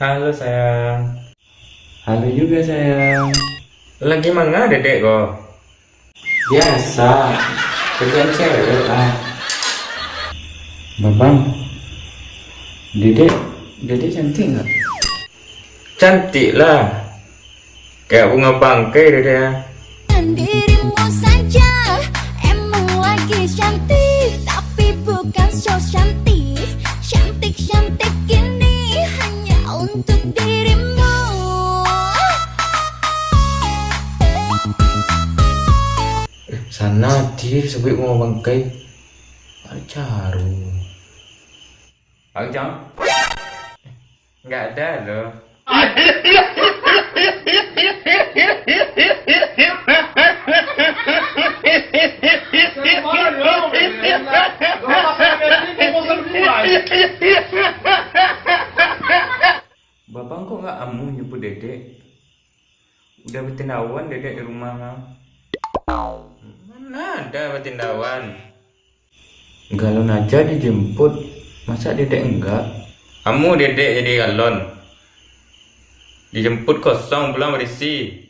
Halo sayang. Halo juga sayang. Lagi mana dedek kok? Biasa, kerjaan cewek lah. Babang, Dedek cantik nggak? Cantik lah. Kayak bunga bangkai dedek ya. Dirimu saja emang lagi cantik, tapi bukan so cantik. Cantik-cantik ini hanya untuk dirimu. Sana dia sebut bunga bangkai. Caru. Jam? Nggak ada loh. Babang kok nggak amu nyebut dedek? Udah bertindawan dedek di rumah kan? Mana ada bertindawan? Galon aja dijemput, masa dedek enggak? Kamu dedek jadi galon. Dijemput kosong pulang berisi.